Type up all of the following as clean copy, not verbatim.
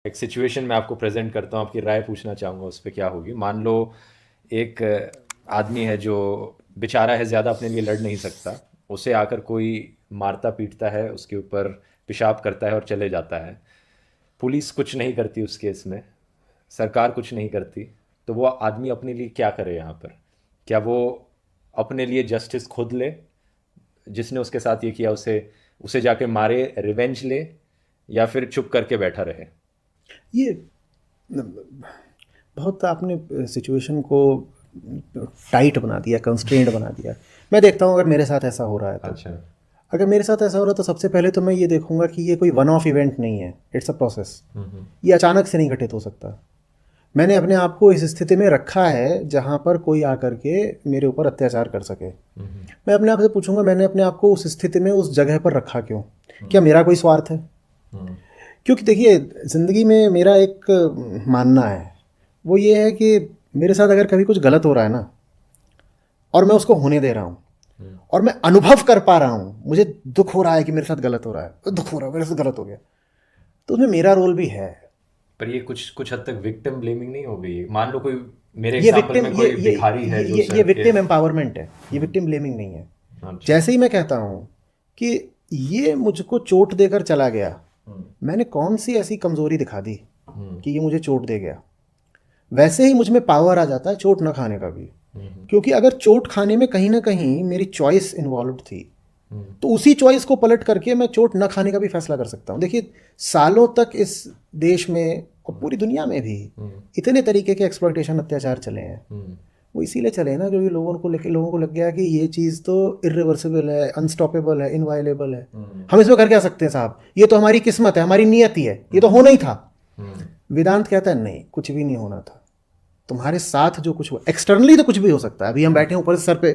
एक सिचुएशन मैं आपको प्रेजेंट करता हूँ, आपकी राय पूछना चाहूँगा उस पर क्या होगी। मान लो एक आदमी है जो बेचारा है, ज़्यादा अपने लिए लड़ नहीं सकता, उसे आकर कोई मारता पीटता है, उसके ऊपर पेशाब करता है और चले जाता है। पुलिस कुछ नहीं करती उस केस में, सरकार कुछ नहीं करती, तो वो आदमी अपने लिए क्या करे यहाँ पर? क्या वो अपने लिए जस्टिस खुद ले, जिसने उसके साथ ये किया उसे उसे जाके मारे, रिवेंज ले, या फिर चुप करके बैठा रहे? ये बहुत आपने सिचुएशन को टाइट बना दिया, कंस्ट्रेंड बना दिया। मैं देखता हूँ अगर मेरे साथ ऐसा हो रहा है तो, अच्छा। अगर मेरे साथ ऐसा हो रहा है तो सबसे पहले तो मैं ये देखूंगा कि ये कोई वन ऑफ इवेंट नहीं है, इट्स अ प्रोसेस। ये अचानक से नहीं घटित हो सकता। मैंने अपने आप को इस स्थिति में रखा है जहाँ पर कोई आकर के मेरे ऊपर अत्याचार कर सके। मैं अपने आप से पूछूंगा, मैंने अपने आप को उस स्थिति में, उस जगह पर रखा क्यों? क्या मेरा कोई स्वार्थ है? क्योंकि देखिए, ज़िंदगी में मेरा एक मानना है, वो ये है कि मेरे साथ अगर कभी कुछ गलत हो रहा है ना, और मैं उसको होने दे रहा हूँ, और मैं अनुभव कर पा रहा हूँ, मुझे दुख हो रहा है कि मेरे साथ गलत हो रहा है, दुख हो रहा है मेरे साथ गलत हो गया, तो उसमें मेरा रोल भी है। पर ये कुछ कुछ हद तक विक्टिम ब्लेमिंग नहीं हो गई? मान लो कोई, मेरे ये एग्जांपल विक्टिम में कोई भिखारी है जो ये सड़क के। विक्टिम एम्पावरमेंट है, ये विक्टिम ब्लेमिंग नहीं है। अच्छा। जैसे ही मैं कहता हूँ कि ये मुझको चोट देकर चला गया, मैंने कौन सी ऐसी कमजोरी दिखा दी कि ये मुझे चोट दे गया, वैसे ही मुझ में पावर आ जाता है चोट न खाने का भी। क्योंकि अगर चोट खाने में कहीं ना कहीं मेरी चॉइस इन्वॉल्व थी, तो उसी चॉइस को पलट करके मैं चोट न खाने का भी फैसला कर सकता हूँ। देखिए, सालों तक इस देश में और पूरी दुनिया में भी इतने तरीके के एक्सप्लॉयटेशन, अत्याचार चले हैं। वो इसीलिए चले ना क्योंकि लोगों को लग गया कि ये चीज़ तो इरिवर्सिबल है, अनस्टॉपेबल है, इनवायलेबल है। हम इसमें कर क्या सकते हैं साहब, ये तो हमारी किस्मत है, हमारी नियति है, ये तो होना ही था। वेदांत कहता है नहीं, कुछ भी नहीं होना था। तुम्हारे साथ जो कुछ हुआ, एक्सटर्नली तो कुछ भी हो सकता है। अभी हम बैठे हैं ऊपर से सर पे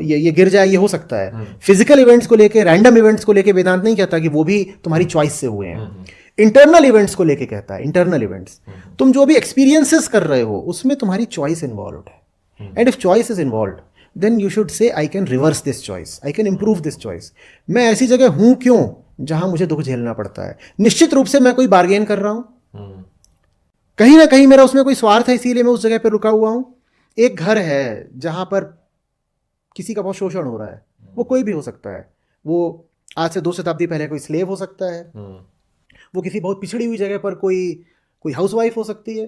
ये गिर जाए, ये हो सकता है। फिजिकल इवेंट्स को लेके, रैंडम इवेंट्स को लेके वेदांत नहीं कहता कि वो भी तुम्हारी चॉइस से हुए हैं। इंटरनल इवेंट्स को लेके कहता है, इंटरनल इवेंट्स, तुम जो भी एक्सपीरियंसेस कर रहे हो उसमें तुम्हारी चॉइस इन्वॉल्व है। And if choice is involve, then you should say I can reverse this choice, I can improve this choice. मैं ऐसी जगह हूं क्यों जहां मुझे दुख झेलना पड़ता है? निश्चित रूप से मैं कोई बार्गेन कर रहा हूं, कहीं ना कहीं मेरा उसमें कोई स्वार्थ है, इसीलिए मैं उस जगह पर रुका हुआ हूं। एक घर है जहां पर किसी का बहुत शोषण हो रहा है, वो कोई भी हो सकता है। वो आज से 2 शताब्दी पहले कोई स्लेव हो सकता है, वो किसी बहुत पिछड़ी हुई जगह पर कोई हाउसवाइफ हो सकती है,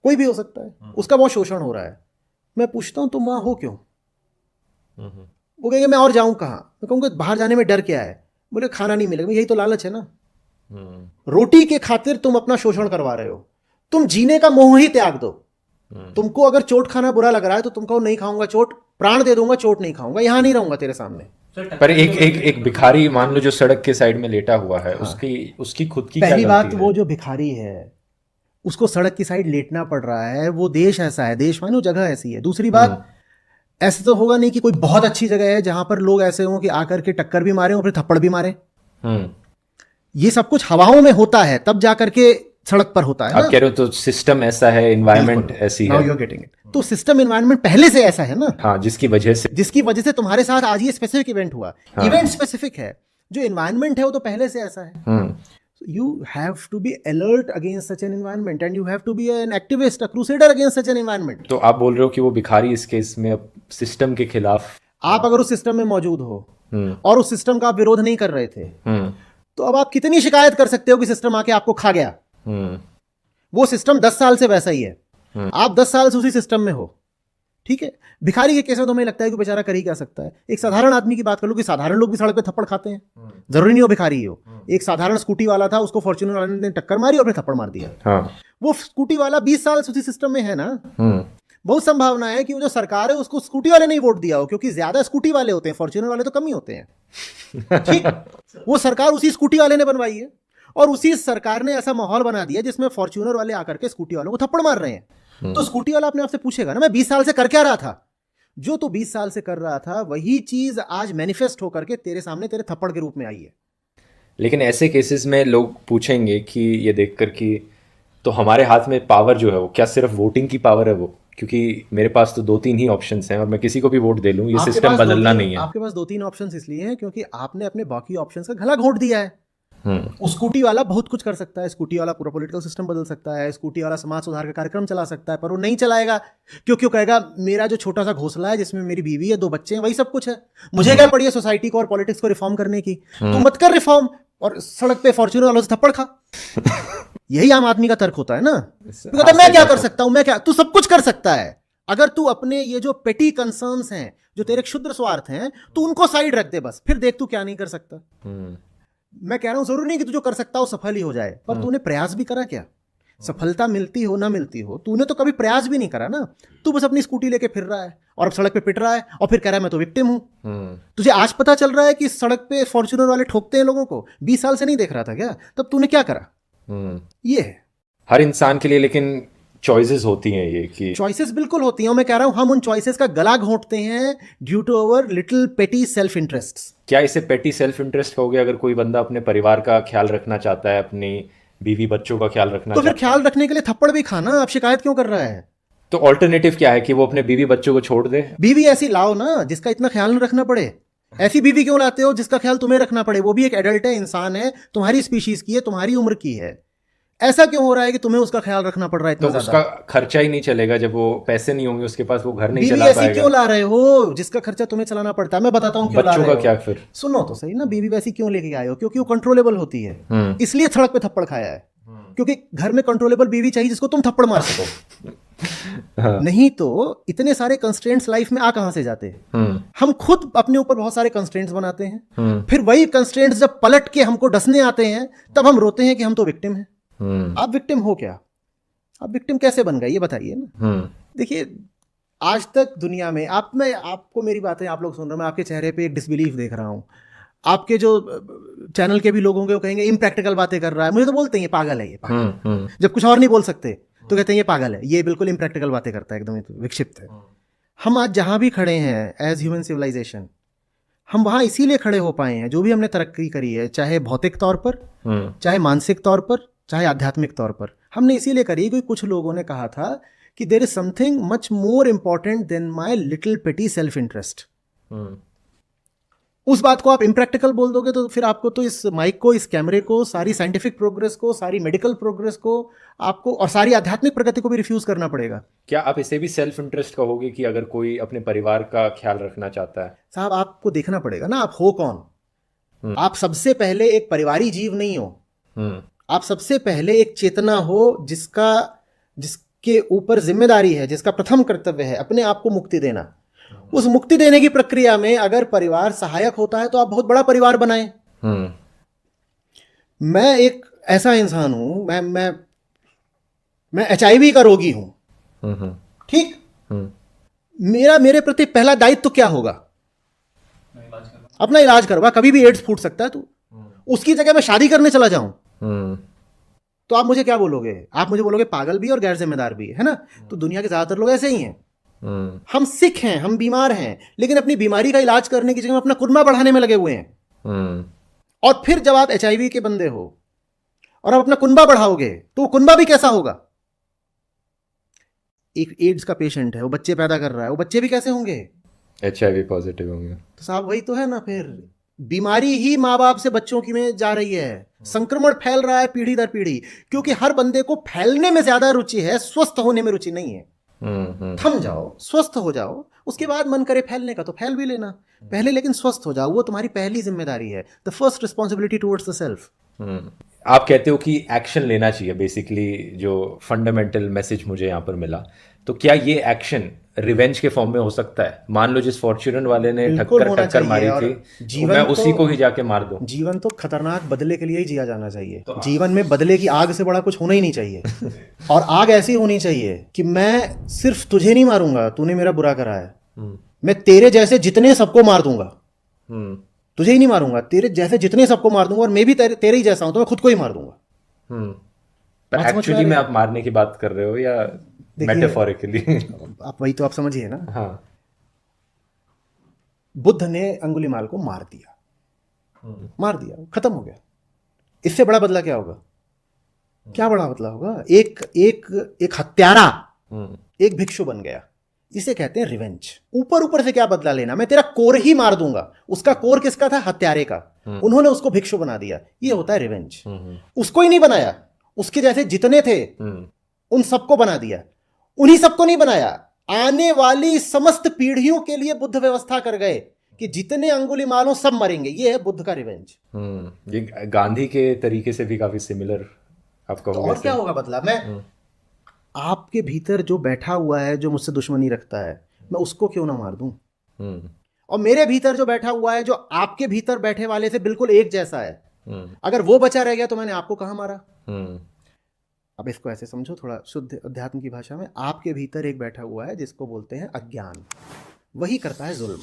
कोई भी हो सकता है, उसका बहुत शोषण हो रहा है। मैं पूछता हूं तुम वहां हो क्यों? वो कहेंगे मैं और जाऊं कहां? मैं कहूंगा बाहर जाने में डर क्या है? बोले खाना नहीं मिलेगा। यही तो लालच है ना। रोटी के खातिर तुम अपना शोषण करवा रहे हो। तुम जीने का मोह ही त्याग दो। तुमको अगर चोट खाना बुरा लग रहा है तो तुम कहो नहीं खाऊंगा चोट, प्राण दे दूंगा, चोट नहीं खाऊंगा, यहां नहीं रहूंगा तेरे सामने। पर एक भिखारी मान लो जो सड़क के साइड में लेटा हुआ है, उसकी खुद की क्या पहली बात, गलती वो है? जो भिखारी है उसको सड़क की साइड लेटना पड़ रहा है, वो देश ऐसा है, देश मानो जगह ऐसी है। दूसरी बात, ऐसे तो होगा नहीं कि कोई बहुत अच्छी जगह है जहां पर लोग ऐसे हों कि आकर के टक्कर भी मारे और फिर थप्पड़ भी मारे। ये सब कुछ हवाओं में होता है, तब जाकर के सड़क पर होता है। आप कह रहे हो तो सिस्टम ऐसा है, एनवायरनमेंट ऐसी है। Now you're getting it. तो सिस्टम एनवायरनमेंट पहले से ऐसा है ना, हाँ, जिसकी वजह से तुम्हारे साथ आज ये स्पेसिफिक इवेंट हुआ। इवेंट स्पेसिफिक है, जो एनवायरनमेंट है वो तो पहले से ऐसा है। You have to be alert against such an environment and you have to be an activist, a crusader against such an environment. तो आप बोल रहे हो कि वो भिखारी इस केस में अब सिस्टम के खिलाफ, आप अगर उस सिस्टम में मौजूद हो और उस सिस्टम का आप विरोध नहीं कर रहे थे, तो अब आप कितनी शिकायत कर सकते हो कि सिस्टम आके आपको खा गया? वो सिस्टम 10 साल से वैसा ही है, आप 10 साल से उसी सिस्टम में हो। ठीक है, भिखारी के केस में तो हमें लगता है कि बेचारा कर ही क्या सकता है। एक साधारण आदमी की बात कर लो कि साधारण लोग भी सड़क पे थप्पड़ खाते हैं, जरूरी नहीं हो भिखारी ही हो। एक साधारण स्कूटी वाला था, उसको फॉर्च्यूनर वाले ने टक्कर मारी और फिर थप्पड़ मार दिया। वो स्कूटी वाला 20 साल से उसी सिस्टम में है ना। बहुत संभावना है कि वो जो सरकार है उसको स्कूटी वाले नहीं वोट दिया हो, क्योंकि ज्यादा स्कूटी वाले होते हैं, फॉर्च्यूनर वाले तो कम ही होते हैं। ठीक, वो सरकार उसी स्कूटी वाले ने बनवाई है और उसी सरकार ने ऐसा माहौल बना दिया जिसमें फॉर्च्यूनर वाले आकर के स्कूटी वालों को थप्पड़ मार रहे हैं। तो स्कूटी वाला अपने आप से पूछेगा ना, मैं 20 साल से कर क्या रहा था? जो तू 20 साल से कर रहा था वही चीज आज मैनिफेस्ट होकर के तेरे सामने तेरे थप्पड़ के रूप में आई है। लेकिन ऐसे केसेस में लोग पूछेंगे कि ये देखकर कि तो हमारे हाथ में पावर जो है वो क्या सिर्फ वोटिंग की पावर है? वो क्योंकि मेरे पास तो 2-3 ही ऑप्शंस हैं और मैं किसी को भी वोट दे लूं, ये सिस्टम बदलना नहीं है। आपके पास 2-3 ऑप्शंस इसलिए हैं क्योंकि आपने अपने बाकी ऑप्शंस का गला घोंट दिया है। स्कूटी वाला बहुत कुछ कर सकता है, स्कूटी वाला पूरा पॉलिटिकल सिस्टम बदल सकता है, स्कूटी वाला समाज सुधार का कार्यक्रम चला सकता है, पर वो नहीं चलाएगा। क्यों कहेगा मेरा जो छोटा सा घोंसला है जिसमें मेरी बीवी है, 2 बच्चे हैं, वही सब कुछ है, मुझे क्या पड़ी है सोसाइटी को और पॉलिटिक्स को रिफॉर्म करने की। तू मत कर रिफॉर्म और सड़क पे फॉर्च्यूनर वालों से थप्पड़ खा। यही आम आदमी का तर्क होता है ना। तो कहता मैं क्या कर सकता हूं, मैं क्या, तू सब कुछ कर सकता है अगर तू अपने ये जो पेटी कंसर्न्स हैं, जो तेरे क्षुद्र स्वार्थ हैं, तू उनको साइड रख दे बस, फिर देख तू क्या नहीं कर सकता। मैं कह रहा हूं जरूरी नहीं कि तू जो कर सकता हो सफल ही हो जाए, पर तूने प्रयास भी करा क्या? सफलता मिलती हो ना मिलती हो, तूने तो कभी प्रयास भी नहीं करा ना। तू बस अपनी स्कूटी लेके फिर रहा है और अब सड़क पे पिट रहा है और फिर कह रहा है मैं तो विक्टिम हूं। तुझे आज पता चल रहा है कि सड़क पे फॉर्च्यूनर वाले ठोकते हैं लोगों को? 20 साल से नहीं देख रहा था क्या? तब तूने क्या करा? ये है हर इंसान के लिए, लेकिन चॉइसेस होती हैं ये कि चॉइसेस बिल्कुल होती हैं। मैं कह रहा हूं हम उन चॉइसेस का गला घोंटते हैं due to our little petty self interests. क्या इसे पेटी सेल्फ इंटरेस्ट कहोगे? अगर कोई बंदा अपने परिवार का ख्याल रखना चाहता है, अपनी बीवी बच्चों का ख्याल रखना तो फिर चाहता ख्याल रखने के लिए थप्पड़ भी खाना। आप शिकायत क्यों कर रहा है? है, तो ऑल्टरनेटिव क्या है कि वो अपने बीवी बच्चों को छोड़ दे? बीवी ऐसी लाओ ना जिसका इतना ख्याल न रखना पड़े। ऐसी बीवी क्यों लाते हो जिसका ख्याल तुम्हें रखना पड़े? वो भी एक एडल्ट है, इंसान है, तुम्हारी स्पीशीज की है, तुम्हारी उम्र की है। ऐसा क्यों हो रहा है कि तुम्हें उसका ख्याल रखना पड़ रहा है तो इतना उसका ज्यादा? खर्चा ही नहीं चलेगा, जब वो पैसे नहीं होंगे उसके पास, वो घर नहीं बीवी चला ऐसी पाएगा। क्यों ला रहे हो जिसका खर्चा तुम्हें चलाना पड़ता है? मैं बताता हूँ क्यों ला बच्चों रहे का हो। क्या फिर? सुनो तो सही ना, बीवी वैसी क्यों लेके आए हो? क्योंकि वो कंट्रोलेबल होती है, इसलिए सड़क पे थप्पड़ खाया है। क्योंकि घर में कंट्रोलेबल बीवी चाहिए जिसको तुम थप्पड़ मार सको। नहीं तो इतने सारे कंस्ट्रेंट्स लाइफ में आ कहां से जाते? हम खुद अपने ऊपर बहुत सारे कंस्ट्रेंट्स बनाते हैं, फिर वही कंस्ट्रेंट्स जब पलट के हमको डसने आते हैं तब हम रोते हैं कि हम तो विक्टिम हैं। आप विक्टिम हो क्या? आप विक्टिम कैसे बन गए ये बताइए ना। देखिए आज तक दुनिया में मैं आपको मेरी बातें आप लोग सुन रहे हो, मैं आपके चेहरे पे एक डिसबिलीफ देख रहा हूं। आपके जो चैनल के भी लोग होंगे वो कहेंगे इम्प्रैक्टिकल बातें कर रहा है। मुझे तो बोलते हैं ये पागल है, ये पागल। जब कुछ और नहीं बोल सकते तो कहते हैं ये पागल है, ये बिल्कुल इम्प्रैक्टिकल बातें करता है, एकदम विक्षिप्त है। हम आज जहां भी खड़े हैं एज ह्यूमन सिविलाइजेशन, हम वहां इसीलिए खड़े हो पाए हैं। जो भी हमने तरक्की करी है, चाहे भौतिक तौर पर, चाहे मानसिक तौर पर, चाहे आध्यात्मिक तौर पर, हमने इसीलिए करी क्योंकि कुछ लोगों ने कहा था कि there is something much more important than my little petty self interest. उस बात को आप इम्प्रैक्टिकल बोल दोगे तो फिर आपको तो इस माइक को, इस कैमरे को, सारी साइंटिफिक प्रोग्रेस को, सारी मेडिकल प्रोग्रेस को आपको और सारी आध्यात्मिक प्रगति को भी रिफ्यूज करना पड़ेगा। क्या आप इसे भी सेल्फ इंटरेस्ट कहोगे कि अगर कोई अपने परिवार का ख्याल रखना चाहता है? साहब आपको देखना पड़ेगा ना आप हो कौन। आप सबसे पहले एक परिवारी जीव नहीं हो, आप सबसे पहले एक चेतना हो जिसके ऊपर जिम्मेदारी है, जिसका प्रथम कर्तव्य है अपने आप को मुक्ति देना। उस मुक्ति देने की प्रक्रिया में अगर परिवार सहायक होता है तो आप बहुत बड़ा परिवार बनाएं। मैं एक ऐसा इंसान हूं, मैं HIV का रोगी हूं, ठीक? मेरे प्रति पहला दायित्व क्या होगा? अपना इलाज करवा। कभी भी एड्स फूट सकता है, तो उसकी जगह मैं शादी करने चला जाऊं तो आप मुझे क्या बोलोगे? आप मुझे बोलोगे पागल भी और गैर जिम्मेदार भी, है ना? तो दुनिया के ज्यादातर लोग ऐसे ही हैं। हम सिक हैं, हम बीमार हैं, लेकिन अपनी बीमारी का इलाज करने की जगह अपना कुर्मा बढ़ाने में लगे हुए हैं। और फिर जब आप HIV के बंदे हो और आप अपना कुनबा बढ़ाओगे तो वो कुनबा भी कैसा होगा? एक एड्स का पेशेंट है, वो बच्चे पैदा कर रहा है, वो बच्चे भी कैसे होंगे? HIV पॉजिटिव होंगे। तो साहब वही तो है ना, फिर बीमारी ही माँ बाप से बच्चों की में जा रही है, संक्रमण फैल रहा है पीढ़ी दर पीढ़ी, क्योंकि हर बंदे को फैलने में ज्यादा रुचि है, स्वस्थ होने में रुचि नहीं है। थम जाओ, स्वस्थ हो जाओ, उसके बाद मन करे फैलने का तो फैल भी लेना, पहले लेकिन स्वस्थ हो जाओ। वो तुम्हारी पहली जिम्मेदारी है, the first responsibility towards the self. आप कहते हो कि एक्शन लेना चाहिए, बेसिकली जो फंडामेंटल मैसेज मुझे यहाँ पर मिला। तो क्या ये एक्शन रिवेंज के फॉर्म में हो सकता है? मान लो जिस फॉर्च्यूनर वाले ने टक्कर मारी थी, तो मैं उसी को ही जाके मार दूं। जीवन तो खतरनाक बदले के लिए ही जिया जाना चाहिए। जीवन में बदले की आग से बड़ा कुछ होना ही नहीं चाहिए। और आग ऐसी होनी चाहिए कि मैं सिर्फ तुझे नहीं मारूंगा, तूने मेरा बुरा करा है, मैं तेरे जैसे जितने सबको मार दूंगा। तुझे ही नहीं मारूंगा, तेरे जैसे जितने सबको मार दूंगा, और मैं भी तेरे ही जैसा हूं तो मैं खुद को ही मार दूंगा। पर एक्चुअली में आप मारने की बात कर रहे हो या मेटाफोरिकली? आप वही तो आप समझिए ना। हाँ। बुद्ध ने अंगुलीमाल को मार दिया, खत्म हो गया। इससे बड़ा बदला क्या होगा? क्या बड़ा बदला होगा? एक हत्यारा एक भिक्षु बन गया। इसे कहते हैं रिवेंज। ऊपर ऊपर से क्या बदला लेना, मैं तेरा कोर ही मार दूंगा। उसका कोर किसका था? हत्यारे का। उन्होंने उसको भिक्षु बना दिया, ये होता है रिवेंज। उसको ही नहीं बनाया, उसके जैसे जितने थे उन सबको बना दिया। उन्हीं सबको नहीं बनाया, आने वाली समस्त पीढ़ियों के लिए बुद्ध व्यवस्था कर गए कि जितने अंगुलीमालों सब मरेंगे। ये है बुद्ध का रिवेंज। ये गांधी के तरीके से भी काफी सिमिलर आप तो कहोगे और क्या होगा बदला? मैं आपके भीतर जो बैठा हुआ है, जो मुझसे दुश्मनी रखता है, मैं उसको क्यों ना मार दूं? और मेरे भीतर जो बैठा हुआ है, जो आपके भीतर बैठे वाले से बिल्कुल एक जैसा है, अगर वो बचा रह गया तो मैंने आपको कहाँ मारा? अब इसको ऐसे समझो थोड़ा शुद्ध अध्यात्म की भाषा में, आपके भीतर एक बैठा हुआ है जिसको बोलते हैं अज्ञान। वही करता है जुल्म।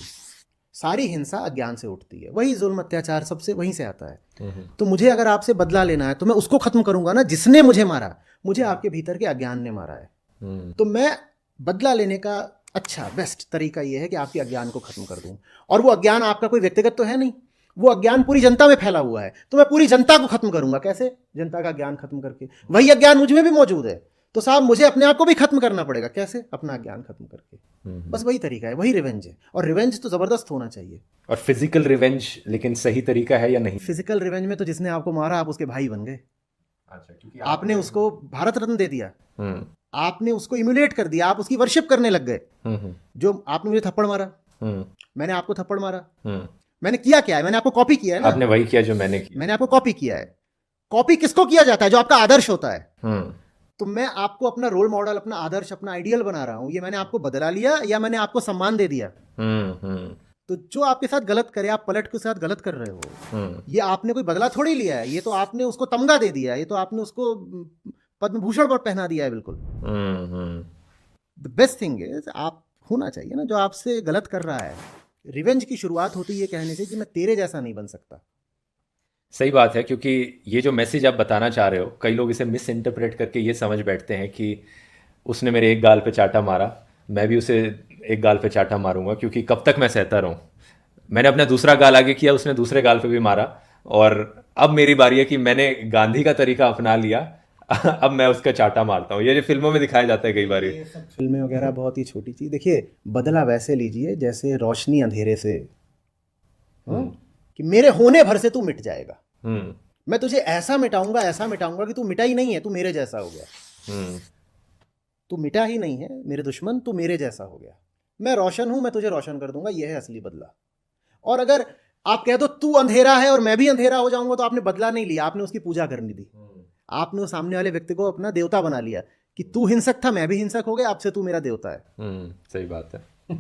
सारी हिंसा अज्ञान से उठती है, वही जुल्म अत्याचार सबसे वहीं से आता है। तो मुझे अगर आपसे बदला लेना है तो मैं उसको खत्म करूंगा ना जिसने मुझे मारा। मुझे आपके भीतर के अज्ञान ने मारा है, तो मैं बदला लेने का अच्छा बेस्ट तरीका ये है कि आपके अज्ञान को खत्म कर दूं। और वो अज्ञान आपका कोई व्यक्तिगत तो है नहीं, वो अज्ञान पूरी जनता में फैला हुआ है, तो मैं पूरी जनता को खत्म करूंगा। कैसे? जनता का ज्ञान खत्म करके। वही अज्ञान मुझ में भी मौजूद है, तो साहब मुझे अपने आप को भी खत्म करना पड़ेगा। कैसे? अपना ज्ञान खत्म करके। बस वही तरीका है, वही रिवेंज है। और रिवेंज तो जबरदस्त होना चाहिए। और फिजिकल रिवेंज लेकिन सही तरीका है या नहीं? फिजिकल रिवेंज में तो जिसने आपको मारा आप उसके भाई बन गए। अच्छा, क्योंकि आपने उसको भारत रत्न दे दिया, आपने उसको इम्यूलेट कर दिया, आप उसकी वर्शिप करने लग गए। जो आपने मुझे थप्पड़ मारा, मैंने आपको थप्पड़ मारा, मैंने किया क्या है? मैंने आपको कॉपी किया है ना। आपने वही किया जो मैंने किया। मैंने आपको कॉपी किया है। कॉपी किसको किया जाता है? जो आपका आदर्श होता है। तो मैं आपको अपना रोल मॉडल, अपना आदर्श, अपना आइडियल बना रहा हूं। ये मैंने आपको बदला लिया या मैंने आपको सम्मान दे दिया? तो जो आपके साथ गलत करे, आप पलट के साथ गलत कर रहे हो, ये आपने कोई बदला थोड़ी लिया है। ये तो आपने उसको तमगा दे दिया है, ये तो आपने उसको पद्म भूषण पर पहना दिया है। बिल्कुल द बेस्ट थिंग इज आप होना चाहिए ना जो आपसे गलत कर रहा है। रिवेंज की शुरुआत होती है ये कहने से कि मैं तेरे जैसा नहीं बन सकता। सही बात है, क्योंकि ये जो मैसेज आप बताना चाह रहे हो, कई लोग इसे मिस इंटरप्रेट करके ये समझ बैठते हैं कि उसने मेरे एक गाल पे चाटा मारा, मैं भी उसे एक गाल पे चाटा मारूंगा, क्योंकि कब तक मैं सहता रहूं। मैंने अपना दूसरा गाल आगे किया, उसने दूसरे गाल पे भी मारा, और अब मेरी बारी है कि मैंने गांधी का तरीका अपना लिया, अब मैं उसका चाटा मारता हूँ। ये जो फिल्मों में दिखाया जाता है कई बार, ये सब फिल्में वगैरह बहुत ही छोटी चीज। देखिए, बदला वैसे लीजिए जैसे रोशनी अंधेरे से, कि मेरे होने भर से तू मिट जाएगा। मैं तुझे ऐसा मिटाऊंगा कि तू मिटा ही नहीं है, तू मेरे जैसा हो गया। तू मिटा ही नहीं है मेरे दुश्मन, तू मेरे जैसा हो गया। मैं रोशन हूं, मैं तुझे रोशन कर दूंगा। यह है असली बदला। और अगर आप कह दो तू अंधेरा है और मैं भी अंधेरा हो जाऊंगा, तो आपने बदला नहीं लिया, आपने उसकी पूजा करनी दी। आपने उस सामने वाले व्यक्ति को अपना देवता बना लिया कि तू हिंसक था, मैं भी हिंसक हो गया, अब से तू मेरा देवता है। सही बात है।